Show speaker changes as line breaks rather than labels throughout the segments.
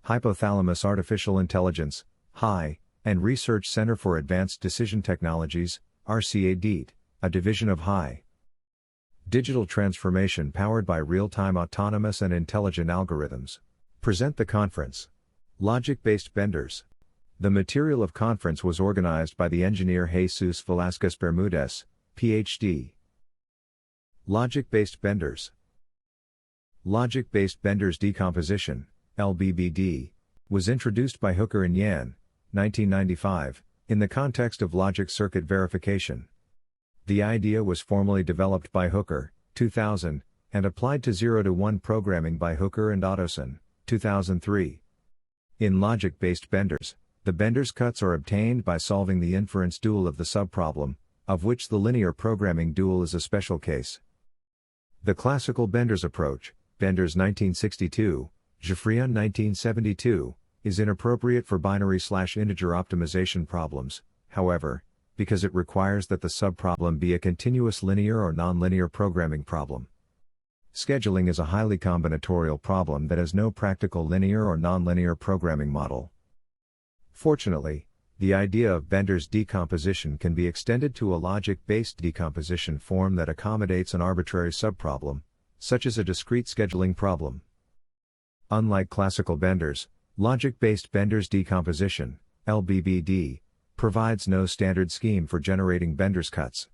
Hypothalamus Artificial Intelligence, HI, and Research Center for Advanced Decision Technologies, RCADT, a division of HI. Digital transformation powered by real-time autonomous and intelligent algorithms. Present the conference. Logic-based Benders. The material of conference was organized by the engineer Jesus Velasquez Bermudez, Ph.D. Logic-based Benders. Logic-based Benders Decomposition, LBBD, was introduced by Hooker and 1995, in the context of logic circuit verification. The idea was formally developed by Hooker, 2000, and applied to 0-1 programming by Hooker and Ottosson, 2003. In logic-based Benders, the Benders cuts are obtained by solving the inference dual of the subproblem, of which the linear programming dual is a special case. The classical Benders approach, Benders 1962, Geoffrion 1972, is inappropriate for binary/integer optimization problems, however, because it requires that the subproblem be a continuous linear or nonlinear programming problem. Scheduling is a highly combinatorial problem that has no practical linear or nonlinear programming model. Fortunately, the idea of Benders decomposition can be extended to a logic-based decomposition form that accommodates an arbitrary subproblem, such as a discrete scheduling problem. Unlike classical Benders, logic-based Benders decomposition, LBBD, provides no standard scheme for generating Benders cuts.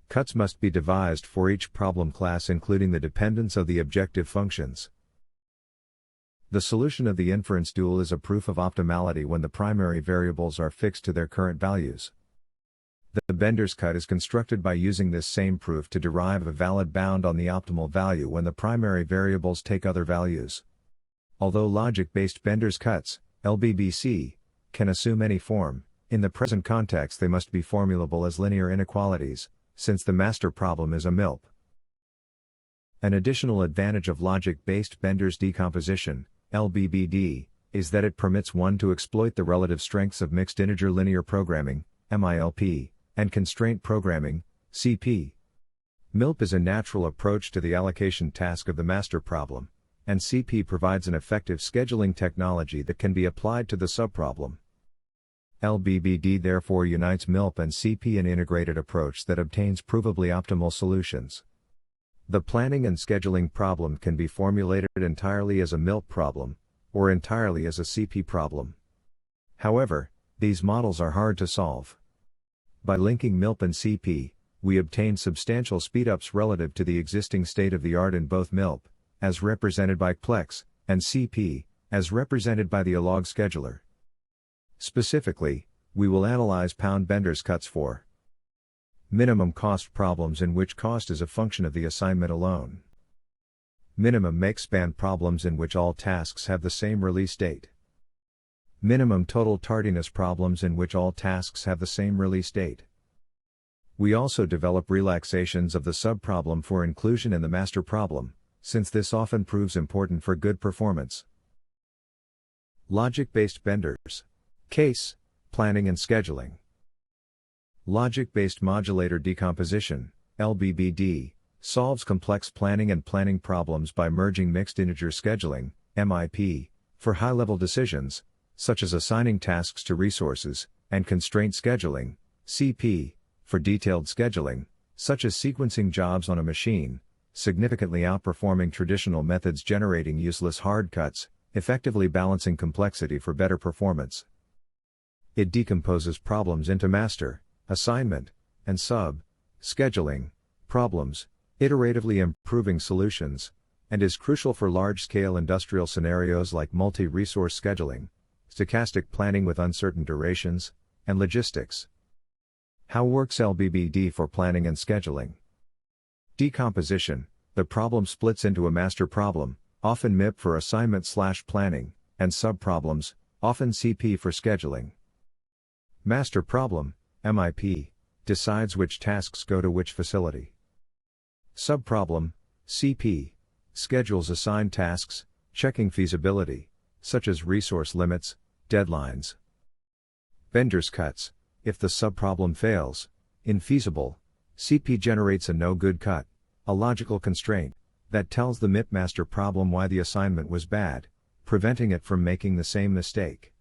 Cuts must be devised for each problem class including the dependence of the objective functions. The solution of the inference dual is a proof of optimality when the primary variables are fixed to their current values. The Benders cut is constructed by using this same proof to derive a valid bound on the optimal value when the primary variables take other values. Although logic-based Benders cuts, LBBC, can assume any form, in the present context they must be formulable as linear inequalities, since the master problem is a MILP. An additional advantage of logic-based Benders decomposition, LBBD, is that it permits one to exploit the relative strengths of mixed integer linear programming, MILP, and constraint programming, CP. MILP is a natural approach to the allocation task of the master problem, and CP provides an effective scheduling technology that can be applied to the subproblem. LBBD therefore unites MILP and CP in an integrated approach that obtains provably optimal solutions. The planning and scheduling problem can be formulated entirely as a MILP problem, or entirely as a CP problem. However, these models are hard to solve. By linking MILP and CP, we obtain substantial speedups relative to the existing state-of-the-art in both MILP, as represented by Plex, and CP, as represented by the alog scheduler. Specifically, we will analyze pound Benders cuts for minimum cost problems in which cost is a function of the assignment alone. Minimum make-span problems in which all tasks have the same release date. Minimum total tardiness problems in which all tasks have the same release date. We also develop relaxations of the subproblem for inclusion in the master problem, since this often proves important for good performance. Logic-based Benders. Case, planning and scheduling. Logic-based modulator decomposition, LBBD, solves complex planning and planning problems by merging mixed integer scheduling, MIP, for high-level decisions, such as assigning tasks to resources, and constraint scheduling, CP, for detailed scheduling, such as sequencing jobs on a machine, significantly outperforming traditional methods generating useless hard cuts, effectively balancing complexity for better performance. It decomposes problems into master, assignment, and scheduling problems, iteratively improving solutions, and is crucial for large-scale industrial scenarios like multi-resource scheduling, stochastic planning with uncertain durations, and logistics. How works LBBD for planning and scheduling? Decomposition: the problem splits into a master problem, often MIP for assignment/planning, and subproblems, often CP for scheduling. Master problem, MIP, decides which tasks go to which facility. Subproblem, CP, schedules assigned tasks, checking feasibility, such as resource limits, deadlines. Benders cuts: if the subproblem fails, infeasible, CP generates a no-good cut, a logical constraint, that tells the MIP master problem why the assignment was bad, preventing it from making the same mistake.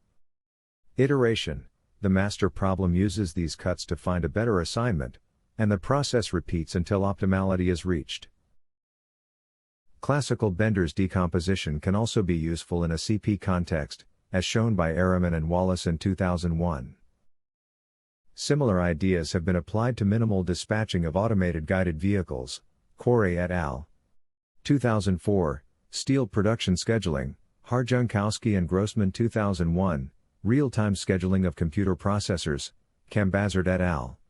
Iteration: the master problem uses these cuts to find a better assignment, and the process repeats until optimality is reached. Classical Benders decomposition can also be useful in a CP context, as shown by Araman and Wallace in 2001. Similar ideas have been applied to minimal dispatching of automated guided vehicles, Corey et al. 2004, Steel Production Scheduling, Harjunkowski and Grossman 2001, Real-time Scheduling of Computer Processors, Cambazard et al.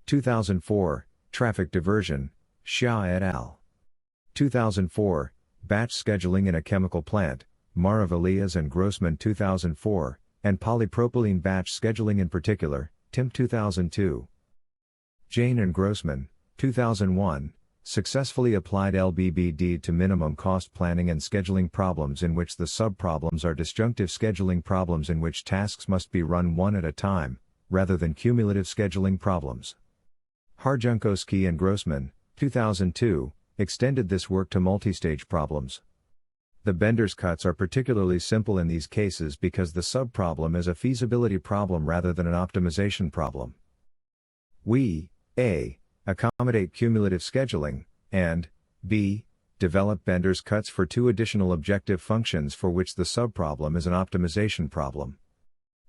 2004, Traffic Diversion, Xia et al. 2004, Batch Scheduling in a Chemical Plant, Maravalias and Grossman 2004, and Polypropylene Batch Scheduling in particular, Tim 2002. Jane and Grossman, 2001, successfully applied LBBD to minimum cost planning and scheduling problems in which the subproblems are disjunctive scheduling problems in which tasks must be run one at a time, rather than cumulative scheduling problems. Harjunkowski and Grossman, 2002, extended this work to multistage problems. The Benders cuts are particularly simple in these cases because the subproblem is a feasibility problem rather than an optimization problem. We, A, accommodate cumulative scheduling, and, B, develop Benders cuts for two additional objective functions for which the subproblem is an optimization problem.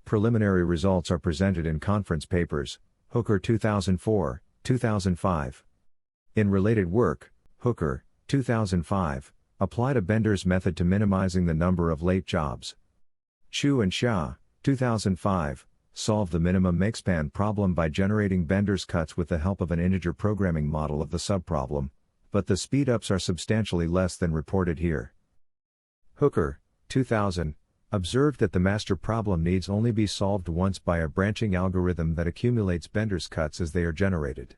Preliminary results are presented in conference papers, Hooker 2004, 2005. In related work, Hooker, 2005, applied a Benders method to minimizing the number of late jobs. Chu and Xia, 2005, solved the minimum makespan problem by generating Benders cuts with the help of an integer programming model of the subproblem, but the speedups are substantially less than reported here. Hooker, 2000, observed that the master problem needs only be solved once by a branching algorithm that accumulates Benders cuts as they are generated.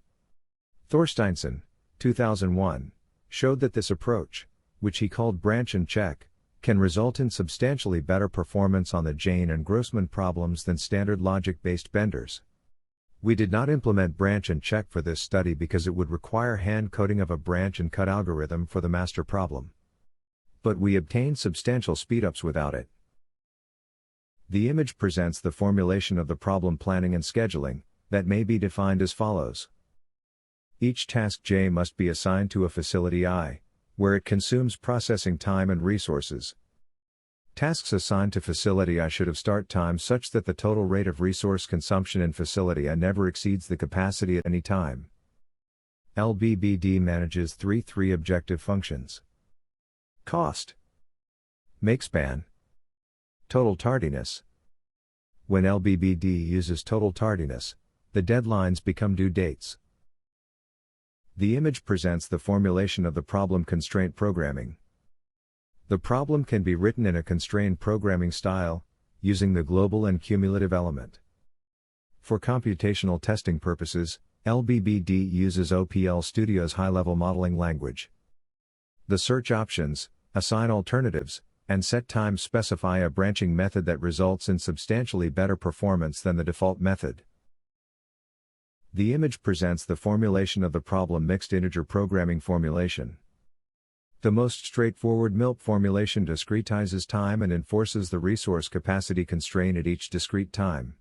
Thorsteinson, 2001, showed that this approach, which he called branch and check, can result in substantially better performance on the Jane and Grossman problems than standard logic-based Benders. We did not implement branch and check for this study because it would require hand coding of a branch and cut algorithm for the master problem. But we obtained substantial speedups without it. The image presents the formulation of the problem planning and scheduling, that may be defined as follows. Each task J must be assigned to a facility I, where it consumes processing time and resources. Tasks assigned to facility I should have start time such that the total rate of resource consumption in facility I never exceeds the capacity at any time. LBBD manages three objective functions: cost, makespan, total tardiness. When LBBD uses total tardiness, the deadlines become due dates. The image presents the formulation of the problem constraint programming. The problem can be written in a constrained programming style, using the global and cumulative element. For computational testing purposes, LBBD uses OPL Studio's high-level modeling language. The search options, assign alternatives, and set time specify a branching method that results in substantially better performance than the default method. The image presents the formulation of the problem mixed integer programming formulation. The most straightforward MILP formulation discretizes time and enforces the resource capacity constraint at each discrete time.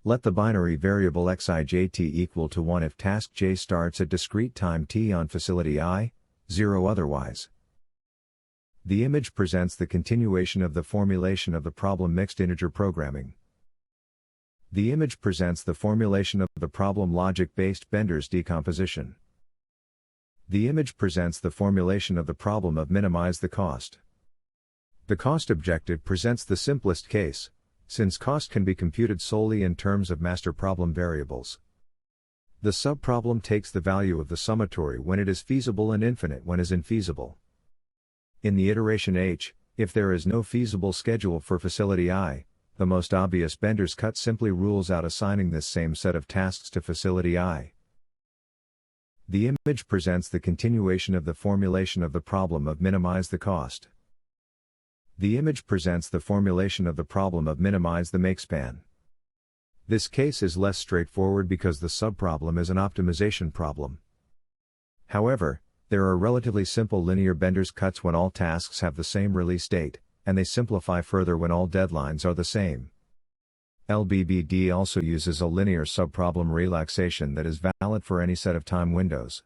Let the binary variable xijt equal to 1 if task j starts at discrete time t on facility I, 0 otherwise. The image presents the continuation of the formulation of the problem mixed integer programming. The image presents the formulation of the problem logic-based Benders decomposition. The image presents the formulation of the problem of minimize the cost. The cost objective presents the simplest case, since cost can be computed solely in terms of master problem variables. The subproblem takes the value of the summatory when it is feasible and infinite when is infeasible. In the iteration H, if there is no feasible schedule for facility I, the most obvious Benders cut simply rules out assigning this same set of tasks to facility I. The image presents the continuation of the formulation of the problem of minimize the cost. The image presents the formulation of the problem of minimize the makespan. This case is less straightforward because the subproblem is an optimization problem. However, there are relatively simple linear Benders cuts when all tasks have the same release date, and they simplify further when all deadlines are the same. LBBD also uses a linear subproblem relaxation that is valid for any set of time windows.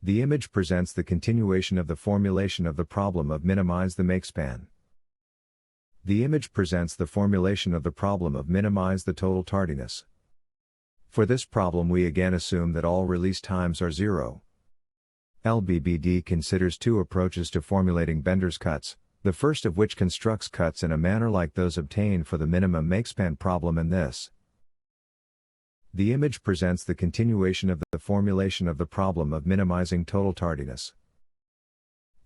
The image presents the continuation of the formulation of the problem of minimize the makespan. The image presents the formulation of the problem of minimize the total tardiness. For this problem we again assume that all release times are 0. LBBD considers two approaches to formulating Benders cuts, the first of which constructs cuts in a manner like those obtained for the minimum makespan problem in this. The image presents the continuation of the formulation of the problem of minimizing total tardiness.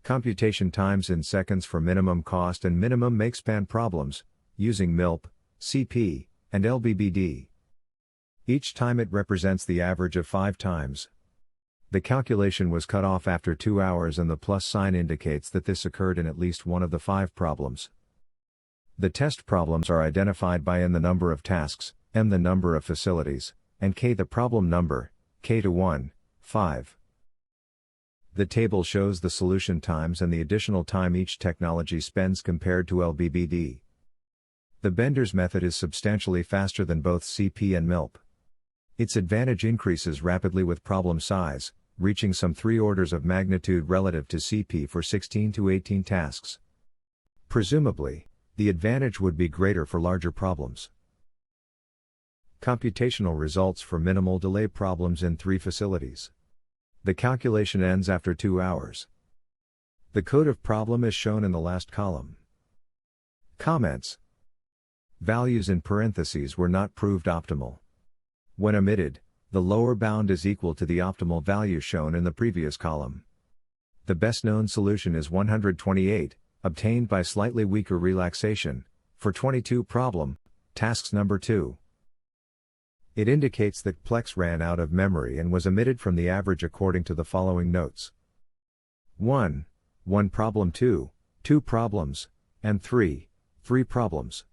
Computation times in seconds for minimum cost and minimum makespan problems, using MILP, CP, and LBBD. Each time it represents the average of 5 times. The calculation was cut off after 2 hours and the plus sign indicates that this occurred in at least one of the 5 problems. The test problems are identified by n the number of tasks, m the number of facilities, and k the problem number, k to 1, 5. The table shows the solution times and the additional time each technology spends compared to LBBD. The Benders method is substantially faster than both CP and MILP. Its advantage increases rapidly with problem size, reaching some 3 orders of magnitude relative to CP for 16 to 18 tasks. Presumably, the advantage would be greater for larger problems. Computational results for minimal delay problems in 3 facilities. The calculation ends after 2 hours. The code of problem is shown in the last column. Comments. Values in parentheses were not proved optimal. When omitted, the lower bound is equal to the optimal value shown in the previous column. The best known solution is 128, obtained by slightly weaker relaxation, for 22 problem, tasks number 2. It indicates that Plex ran out of memory and was omitted from the average according to the following notes. 1. 1 problem 2, 2 problems, and 3, 3 problems.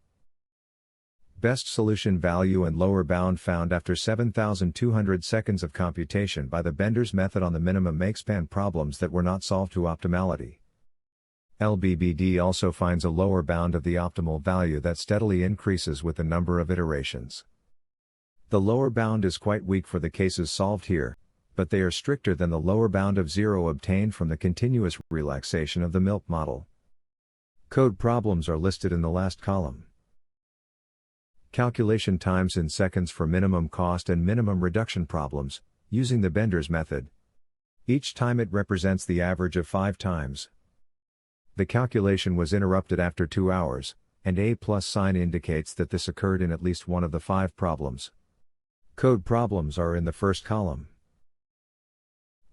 Best solution value and lower bound found after 7,200 seconds of computation by the Benders method on the minimum makespan problems that were not solved to optimality. LBBD also finds a lower bound of the optimal value that steadily increases with the number of iterations. The lower bound is quite weak for the cases solved here, but they are stricter than the lower bound of 0 obtained from the continuous relaxation of the MILP model. Code problems are listed in the last column. Calculation times in seconds for minimum cost and minimum reduction problems, using the Benders method. Each time it represents the average of 5 times. The calculation was interrupted after 2 hours, and a plus sign indicates that this occurred in at least one of the 5 problems. Code problems are in the first column.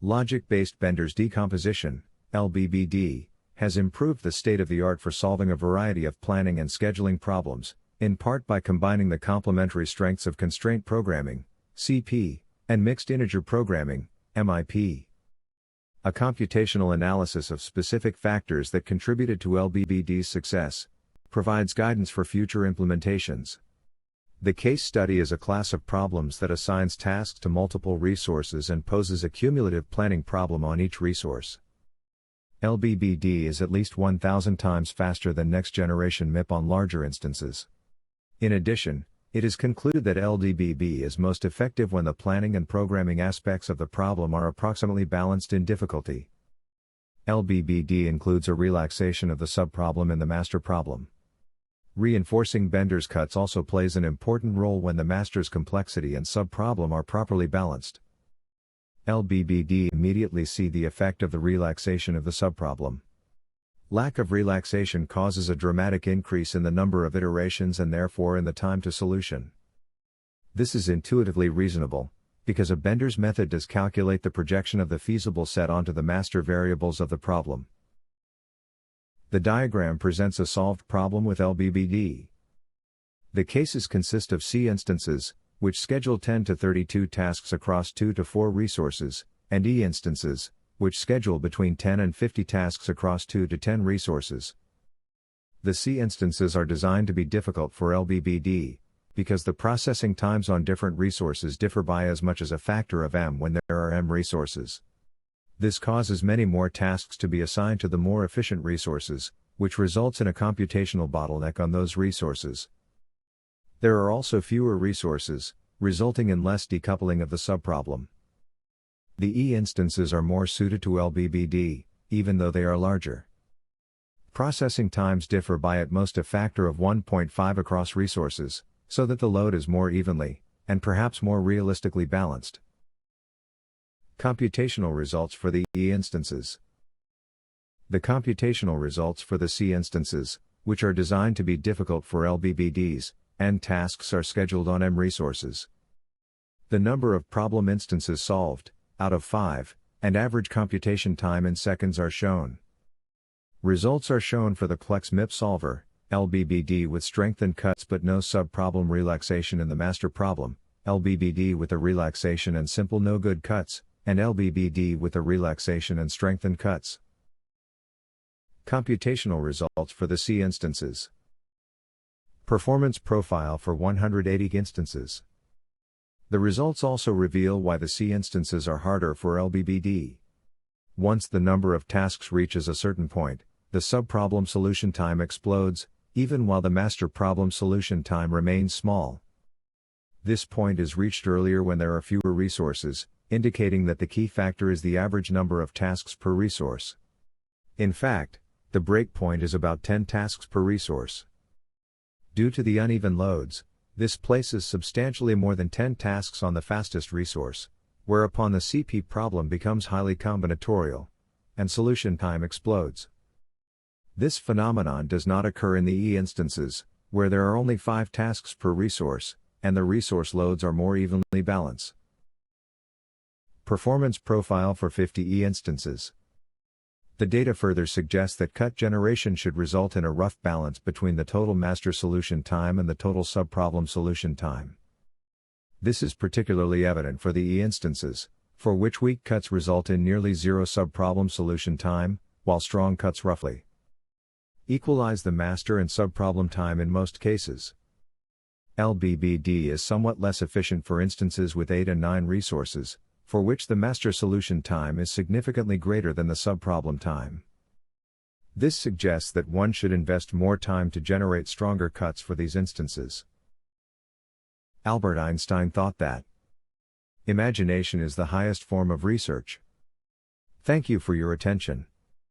Logic-based Benders decomposition, LBBD, has improved the state-of-the-art for solving a variety of planning and scheduling problems, in part by combining the complementary strengths of constraint programming, CP, and mixed integer programming, MIP. A computational analysis of specific factors that contributed to LBBD's success provides guidance for future implementations. The case study is a class of problems that assigns tasks to multiple resources and poses a cumulative planning problem on each resource. LBBD is at least 1,000 times faster than next-generation MIP on larger instances. In addition, it is concluded that LBBD is most effective when the planning and programming aspects of the problem are approximately balanced in difficulty. LBBD includes a relaxation of the subproblem in the master problem. Reinforcing Benders cuts also plays an important role when the master's complexity and subproblem are properly balanced. LBBD immediately see the effect of the relaxation of the subproblem. Lack of relaxation causes a dramatic increase in the number of iterations and therefore in the time to solution. This is intuitively reasonable, because a Benders method does calculate the projection of the feasible set onto the master variables of the problem. The diagram presents a solved problem with LBBD. The cases consist of C instances, which schedule 10 to 32 tasks across 2 to 4 resources, and E instances, which schedule between 10 and 50 tasks across 2 to 10 resources. The C instances are designed to be difficult for LBBD, because the processing times on different resources differ by as much as a factor of m when there are m resources. This causes many more tasks to be assigned to the more efficient resources, which results in a computational bottleneck on those resources. There are also fewer resources, resulting in less decoupling of the subproblem. The E instances are more suited to LBBD, even though they are larger. Processing times differ by at most a factor of 1.5 across resources, so that the load is more evenly, and perhaps more realistically balanced. Computational results for the E instances. The computational results for the C instances, which are designed to be difficult for LBBDs, and tasks are scheduled on M resources. The number of problem instances solved, out of 5, and average computation time in seconds are shown. Results are shown for the Plex MIP solver, LBBD with strengthened cuts but no subproblem relaxation in the master problem, LBBD with a relaxation and simple no-good cuts, and LBBD with a relaxation and strengthened cuts. Computational results for the C instances. Performance profile for 180 instances. The results also reveal why the C instances are harder for LBBD. Once the number of tasks reaches a certain point, the subproblem solution time explodes, even while the master problem solution time remains small. This point is reached earlier when there are fewer resources, indicating that the key factor is the average number of tasks per resource. In fact, the break point is about 10 tasks per resource. Due to the uneven loads, this places substantially more than 10 tasks on the fastest resource, whereupon the CP problem becomes highly combinatorial, and solution time explodes. This phenomenon does not occur in the E instances, where there are only 5 tasks per resource, and the resource loads are more evenly balanced. Performance profile for 50 E instances. The data further suggests that cut generation should result in a rough balance between the total master solution time and the total subproblem solution time. This is particularly evident for the E instances, for which weak cuts result in nearly zero subproblem solution time, while strong cuts roughly equalize the master and subproblem time in most cases. LBBD is somewhat less efficient for instances with 8 and 9 resources, for which the master solution time is significantly greater than the subproblem time. This suggests that one should invest more time to generate stronger cuts for these instances. Albert Einstein thought that imagination is the highest form of research. Thank you for your attention.